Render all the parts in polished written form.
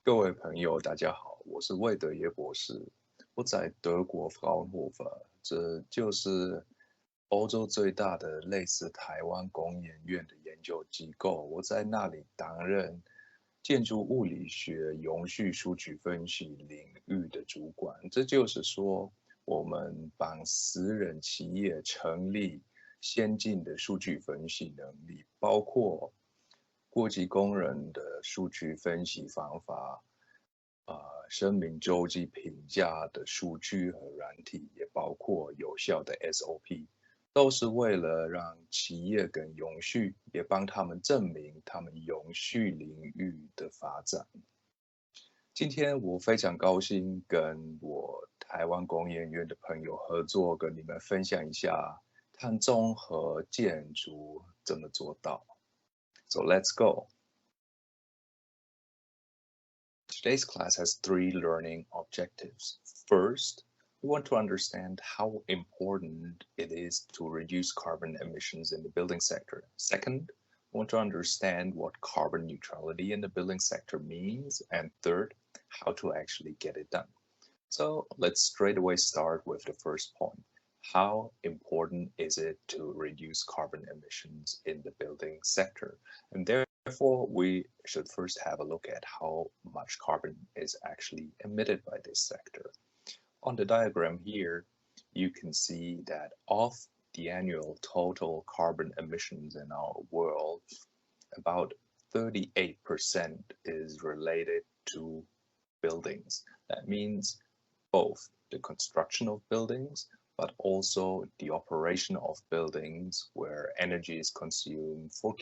各位朋友，大家好，我是魏德燁博士。我在德国弗劳恩霍夫，这就是欧洲最大的类似台湾工研院的研究机构。我在那里担任建筑物理学永续数据分析领域的主管。这就是说，我们帮私人企业成立先进的数据分析能力，包括国际公认的数据分析方法。生命周期评价的数据和软体，也包括有效的 SOP，都是为了让企业更永续，也帮他们证明他们永续领域的发展。今天我非常高兴跟我台湾工研院的朋友合作，跟你们分享一下碳中和建筑怎么做到。So let's go. Today's class has three learning objectives. First, we want to understand how important it is to reduce carbon emissions in the building sector. Second, we want to understand what carbon neutrality in the building sector means. And third, how to actually get it done. So let's straight away start with the first point. How important is it to reduce carbon emissions in the building sector? And therefore, we should first have a look at how much carbon is actually emitted by this sector. On the diagram here, you can see that of the annual total carbon emissions in our world, about 38% is related to buildings. That means both the construction of buildings, but also the operation of buildings where energy is consumed for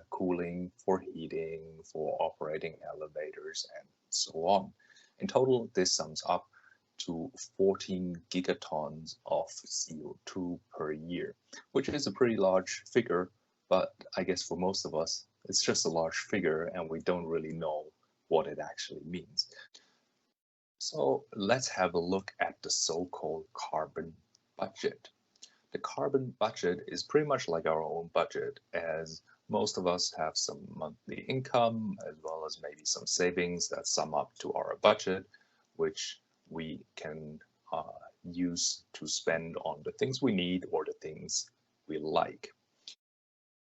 cooling, for heating, for operating elevators, and so on. In total, this sums up to 14 gigatons of CO2 per year, which is a pretty large figure, but I guess for most of us, it's just a large figure and we don't really know what it actually means. So let's have a look at the so-called carbon budget. The carbon budget is pretty much like our own budget, as most of us have some monthly income as well as maybe some savings that sum up to our budget, which we can use to spend on the things we need or the things we like.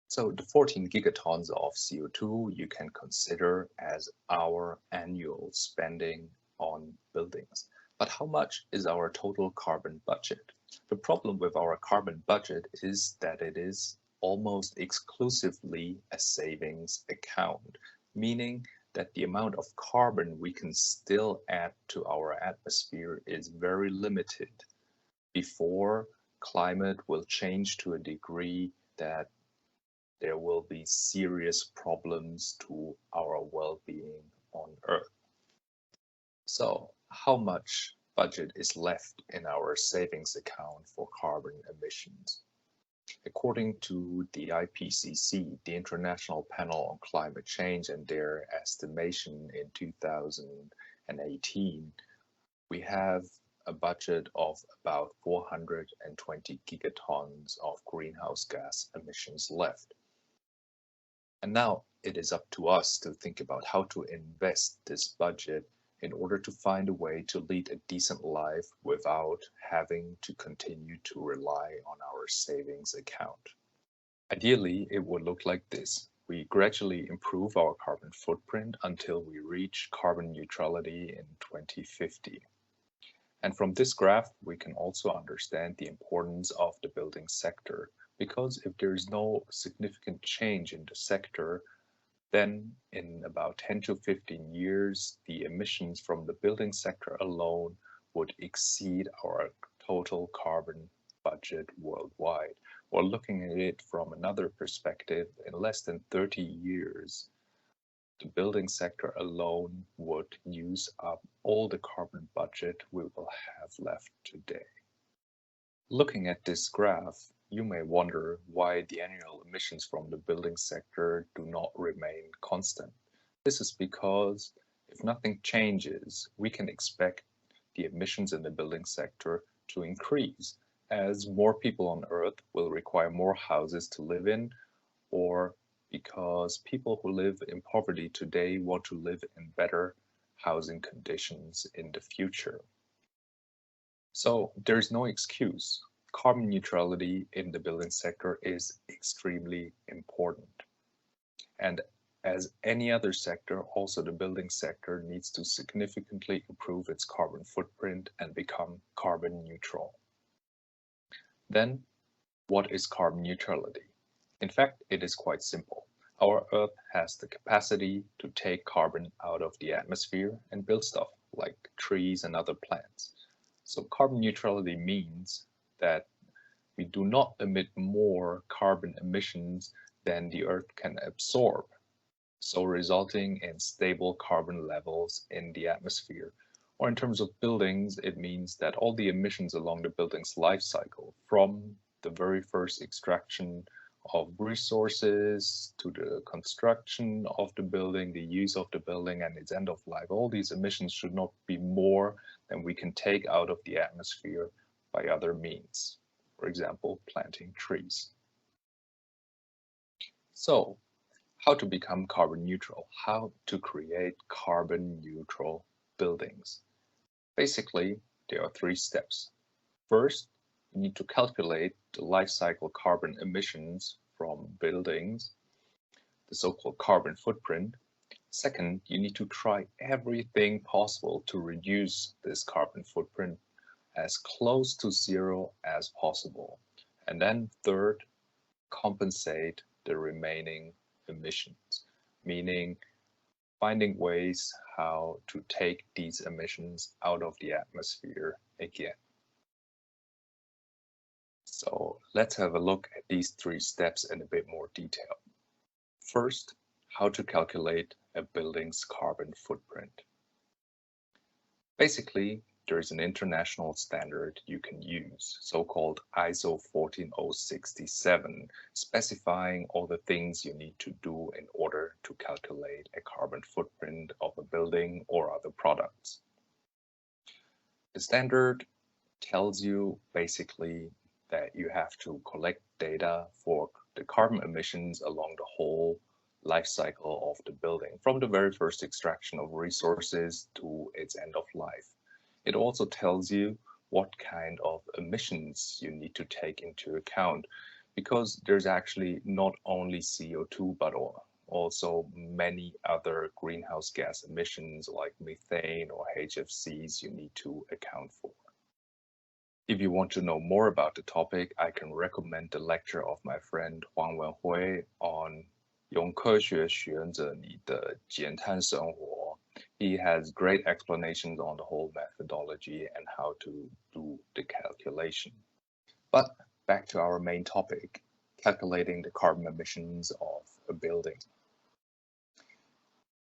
So the 14 gigatons of CO2 you can consider as our annual spending on buildings. But how much is our total carbon budget? The problem with our carbon budget is that it is almost exclusively a savings account, meaning that the amount of carbon we can still add to our atmosphere is very limited before climate will change to a degree that there will be serious problems to our well-being on Earth. So how much budget is left in our savings account for carbon emissions? According to the IPCC, the International Panel on Climate Change, and their estimation in 2018, we have a budget of about 420 gigatons of greenhouse gas emissions left. And now it is up to us to think about how to invest this budget in order to find a way to lead a decent life without having to continue to rely on our savings account. Ideally, it would look like this. We gradually improve our carbon footprint until we reach carbon neutrality in 2050. And from this graph, we can also understand the importance of the building sector, because if there is no significant change in the sector, then in about 10 to 15 years, the emissions from the building sector alone would exceed our total carbon budget worldwide. Or looking at it from another perspective, in less than 30 years, the building sector alone would use up all the carbon budget we will have left today. Looking at this graph, you may wonder why the annual emissions from the building sector do not remain constant. This is because if nothing changes, we can expect the emissions in the building sector to increase as more people on Earth will require more houses to live in, or because people who live in poverty today want to live in better housing conditions in the future. So there's no excuse. Carbon neutrality in the building sector is extremely important. And as any other sector, also the building sector needs to significantly improve its carbon footprint and become carbon neutral. Then, what is carbon neutrality? In fact, it is quite simple. Our Earth has the capacity to take carbon out of the atmosphere and build stuff like trees and other plants. So carbon neutrality means that we do not emit more carbon emissions than the Earth can absorb, so resulting in stable carbon levels in the atmosphere. Or in terms of buildings, it means that all the emissions along the building's life cycle, from the very first extraction of resources to the construction of the building, the use of the building, and its end of life, all these emissions should not be more than we can take out of the atmosphere by other means. For example, planting trees. So, how to become carbon neutral? How to create carbon neutral buildings? Basically, there are 3 steps. First, you need to calculate the life cycle carbon emissions from buildings, the so-called carbon footprint. Second, you need to try everything possible to reduce this carbon footprint as close to zero as possible. And then third, compensate the remaining emissions, meaning finding ways how to take these emissions out of the atmosphere again. So let's have a look at these 3 steps in a bit more detail. First, how to calculate a building's carbon footprint. Basically, there is an international standard you can use, so-called ISO 14067, specifying all the things you need to do in order to calculate a carbon footprint of a building or other products. The standard tells you basically that you have to collect data for the carbon emissions along the whole life cycle of the building, from the very first extraction of resources to its end of life. It also tells you what kind of emissions you need to take into account, because there's actually not only CO2, but also many other greenhouse gas emissions like methane or HFCs you need to account for. If you want to know more about the topic, I can recommend the lecture of my friend Huang Wenhui on 用科学选择你的减碳生活. He has great explanations on the whole methodology and how to do the calculation. But back to our main topic, calculating the carbon emissions of a building.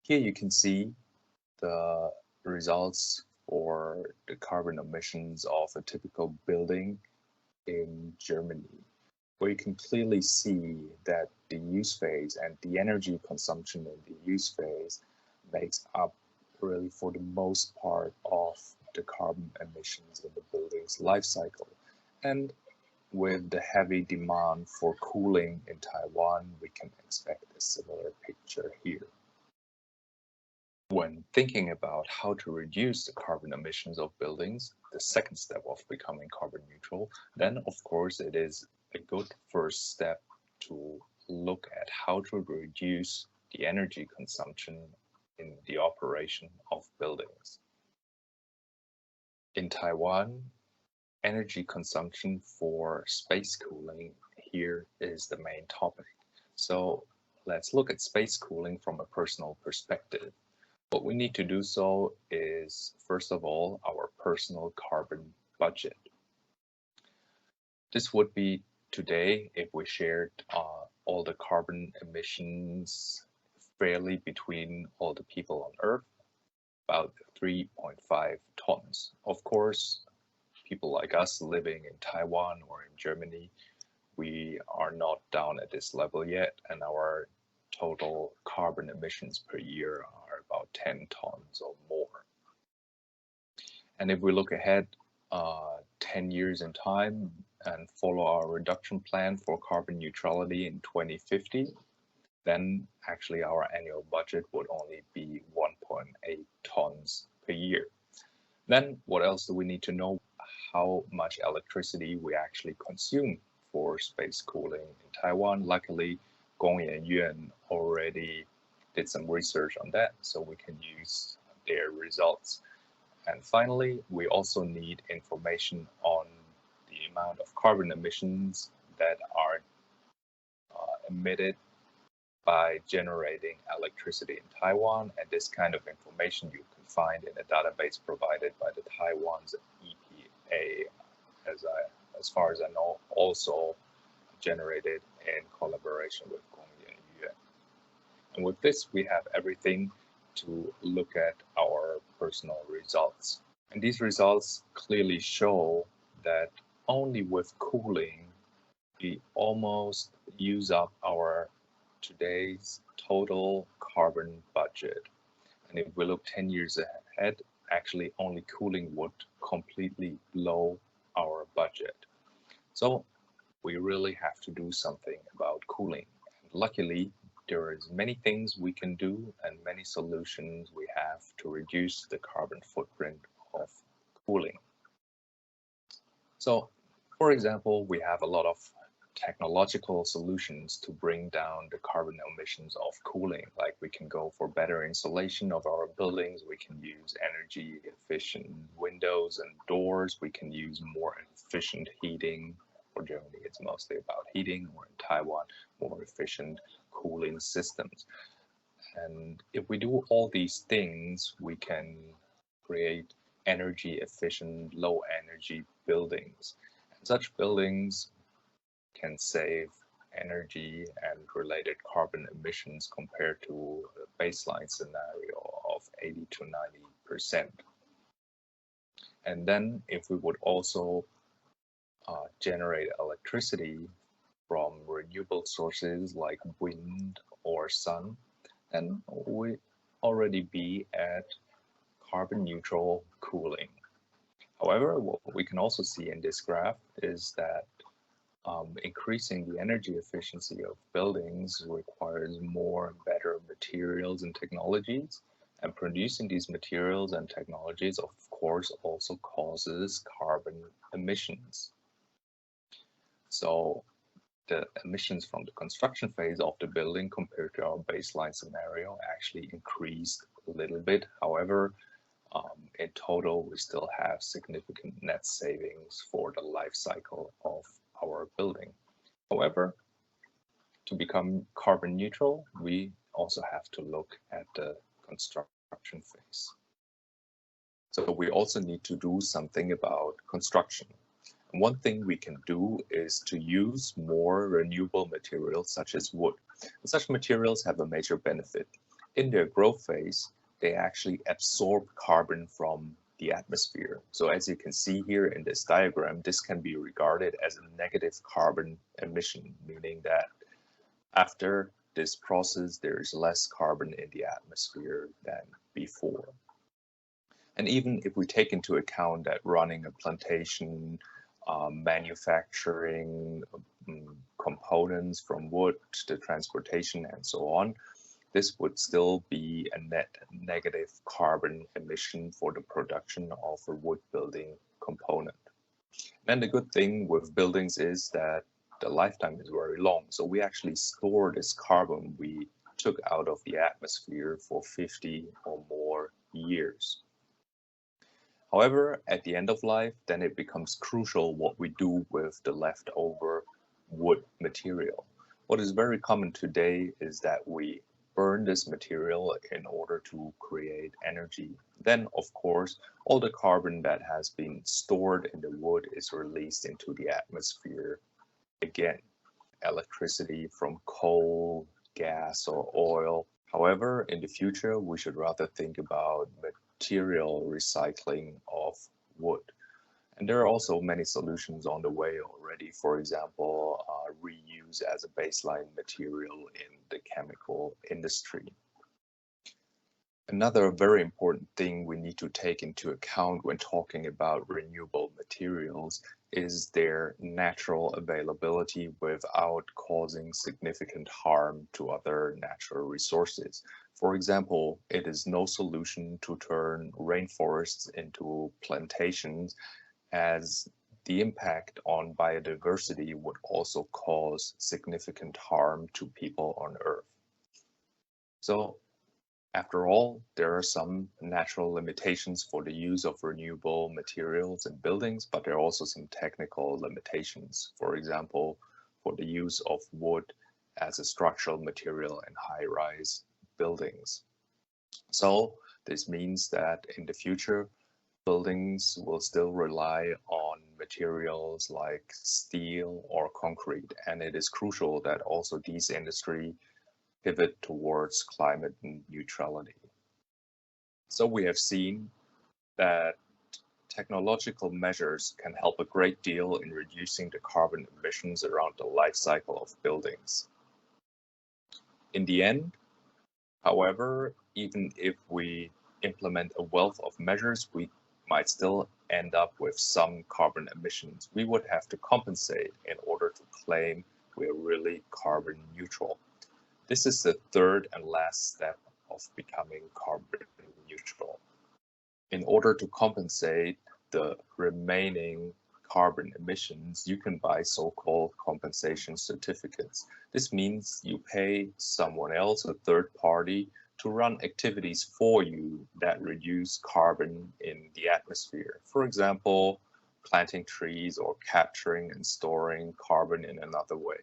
Here you can see the results for the carbon emissions of a typical building in Germany, where you can clearly see that the use phase and the energy consumption in the use phase makes up really for the most part of the carbon emissions in the building's life cycle. And with the heavy demand for cooling in Taiwan, we can expect a similar picture here. When thinking about how to reduce the carbon emissions of buildings, the second step of becoming carbon neutral, then of course it is a good first step to look at how to reduce the energy consumption in the operation of buildings. In Taiwan, energy consumption for space cooling here is the main topic. So let's look at space cooling from a personal perspective. What we need to do so is, first of all, our personal carbon budget. This would be today if we shared all the carbon emissions fairly between all the people on Earth, about 3.5 tons. Of course, people like us living in Taiwan or in Germany, we are not down at this level yet, and our total carbon emissions per year are about 10 tons or more. And if we look ahead 10 years in time and follow our reduction plan for carbon neutrality in 2050, then actually our annual budget would only be 1.8 tons per year. Then what else do we need to know? How much electricity we actually consume for space cooling in Taiwan. Luckily, Gongyan Yuan already did some research on that, so we can use their results. And finally, we also need information on the amount of carbon emissions that are emitted by generating electricity in Taiwan. And this kind of information you can find in a database provided by the Taiwan's EPA, as far as I know, also generated in collaboration with Gongyan Yuan. And with this, we have everything to look at our personal results. And these results clearly show that only with cooling, we almost use up our today's total carbon budget. And if we look 10 years ahead, actually only cooling would completely blow our budget. So we really have to do something about cooling. And luckily, there is many things we can do and many solutions we have to reduce the carbon footprint of cooling. So, for example, we have a lot of technological solutions to bring down the carbon emissions of cooling. Like we can go for better insulation of our buildings, we can use energy efficient windows and doors, we can use more efficient heating. For Germany, it's mostly about heating, or in Taiwan, more efficient cooling systems. And if we do all these things, we can create energy efficient, low energy buildings. And such buildings can save energy and related carbon emissions compared to a baseline scenario of 80 to 90%. And then if we would also generate electricity from renewable sources like wind or sun, then we already be at carbon neutral cooling. However, what we can also see in this graph is that increasing the energy efficiency of buildings requires more and better materials and technologies, and producing these materials and technologies, of course, also causes carbon emissions. So the emissions from the construction phase of the building compared to our baseline scenario actually increased a little bit. However, in total, we still have significant net savings for the life cycle of our building. However, to become carbon neutral, we also have to look at the construction phase. So we also need to do something about construction. And one thing we can do is to use more renewable materials such as wood. And such materials have a major benefit. In their growth phase, they actually absorb carbon from the atmosphere. So as you can see here in this diagram, this can be regarded as a negative carbon emission, meaning that after this process, there is less carbon in the atmosphere than before. And even if we take into account that running a plantation, manufacturing components from wood, the transportation and so on, this would still be a net negative carbon emission for the production of a wood building component. And the good thing with buildings is that the lifetime is very long. So we actually store this carbon we took out of the atmosphere for 50 or more years. However, at the end of life, then it becomes crucial what we do with the leftover wood material. What is very common today is that we burn this material in order to create energy. Then, of course, all the carbon that has been stored in the wood is released into the atmosphere again. Electricity from coal, gas, or oil. However, in the future, we should rather think about material recycling of wood. And there are also many solutions on the way already. For example, reuse as a baseline material in the chemical industry. Another very important thing we need to take into account when talking about renewable materials is their natural availability without causing significant harm to other natural resources. For example, it is no solution to turn rainforests into plantations, as the impact on biodiversity would also cause significant harm to people on Earth. So, after all, there are some natural limitations for the use of renewable materials in buildings, but there are also some technical limitations. For example, for the use of wood as a structural material in high-rise buildings. So this means that in the future, buildings will still rely on materials like steel or concrete, and it is crucial that also these industries pivot towards climate neutrality. So we have seen that technological measures can help a great deal in reducing the carbon emissions around the life cycle of buildings. In the end, however, even if we implement a wealth of measures, we might still end up with some carbon emissions. We would have to compensate in order to claim we're really carbon neutral. This is the third and last step of becoming carbon neutral. In order to compensate the remaining carbon emissions, you can buy so-called compensation certificates. This means you pay someone else, a third party, to run activities for you that reduce carbon in the atmosphere. For example, planting trees or capturing and storing carbon in another way.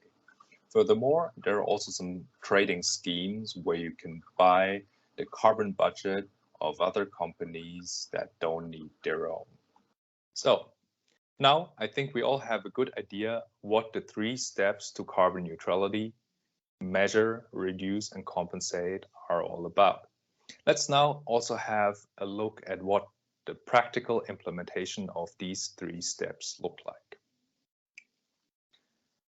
Furthermore, there are also some trading schemes where you can buy the carbon budget of other companies that don't need their own. So now I think we all have a good idea what the 3 steps to carbon neutrality, measure, reduce, and compensate are all about. Let's now also have a look at what the practical implementation of these 3 steps look like.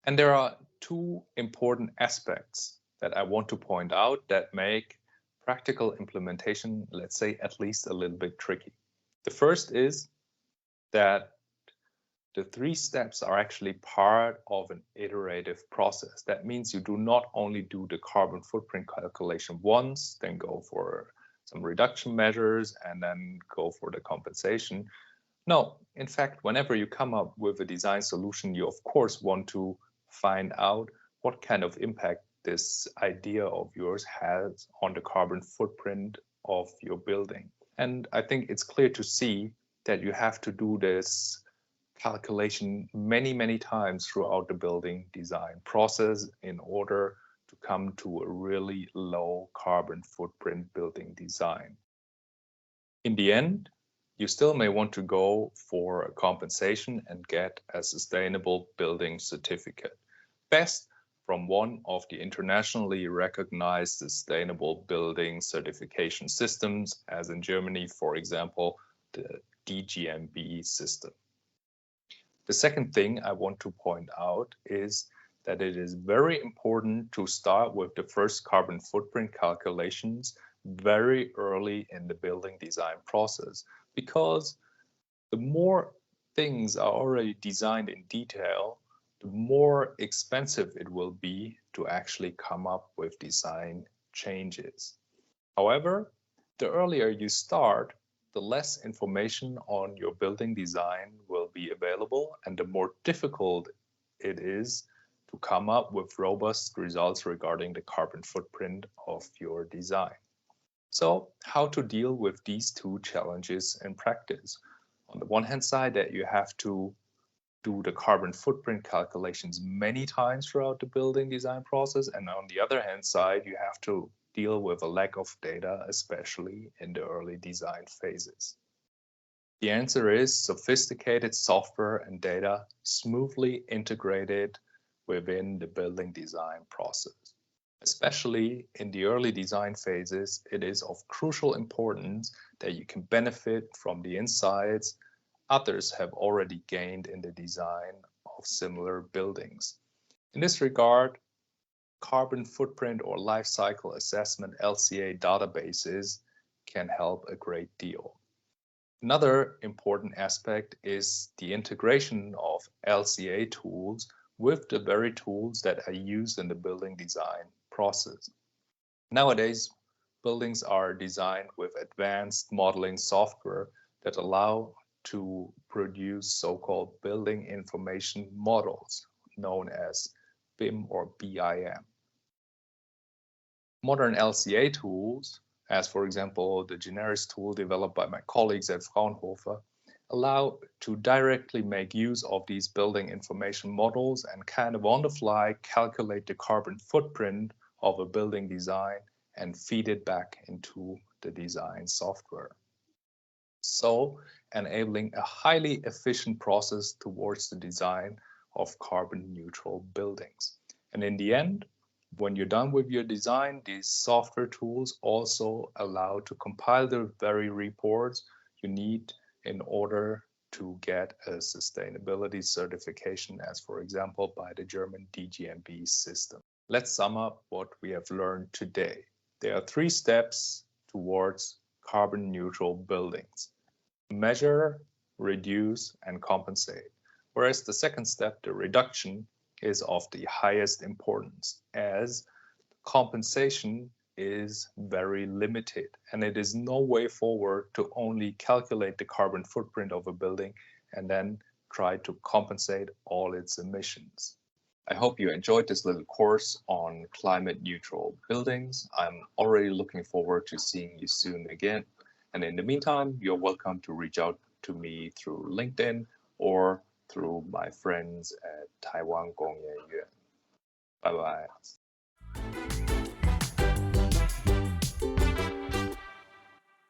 And there are 2 important aspects that I want to point out that make practical implementation, let's say, at least a little bit tricky. The first is that the 3 steps are actually part of an iterative process. That means you do not only do the carbon footprint calculation once, then go for some reduction measures, and then go for the compensation. No, in fact, whenever you come up with a design solution, you of course want to find out what kind of impact this idea of yours has on the carbon footprint of your building. And I think it's clear to see that you have to do this calculation many times throughout the building design process in order to come to a really low carbon footprint building design. In the end, you still may want to go for a compensation and get a sustainable building certificate, best from one of the internationally recognized sustainable building certification systems, as in Germany, for example, the DGNB system. The second thing I want to point out is that it is very important to start with the first carbon footprint calculations very early in the building design process, because the more things are already designed in detail, the more expensive it will be to actually come up with design changes. However, the earlier you start, the less information on your building design will be available, and the more difficult it is to come up with robust results regarding the carbon footprint of your design. So how to deal with these 2 challenges in practice? On the one hand side, that you have to do the carbon footprint calculations many times throughout the building design process, and on the other hand side, you have to deal with a lack of data, especially in the early design phases. The answer is sophisticated software and data smoothly integrated within the building design process. Especially in the early design phases, it is of crucial importance that you can benefit from the insights others have already gained in the design of similar buildings. In this regard, carbon footprint or life cycle assessment LCA databases can help a great deal. Another important aspect is the integration of LCA tools with the very tools that are used in the building design process. Nowadays, buildings are designed with advanced modeling software that allow to produce so-called building information models, known as BIM or BIM. Modern LCA tools, as for example the Generis tool developed by my colleagues at Fraunhofer, allow to directly make use of these building information models and kind of on the fly calculate the carbon footprint of a building design and feed it back into the design software. So enabling a highly efficient process towards the design of carbon neutral buildings. And in the end, when you're done with your design, these software tools also allow to compile the very reports you need in order to get a sustainability certification, as for example by the German DGNB system. Let's sum up what we have learned today. There are 3 steps towards carbon neutral buildings: measure, reduce, and compensate. Whereas the second step, the reduction, is of the highest importance, as compensation is very limited and it is no way forward to only calculate the carbon footprint of a building and then try to compensate all its emissions. I hope you enjoyed this little course on climate neutral buildings. I'm already looking forward to seeing you soon again. And in the meantime, you're welcome to reach out to me through LinkedIn or through my friends at Taiwan Gongyan Yuan. Bye bye.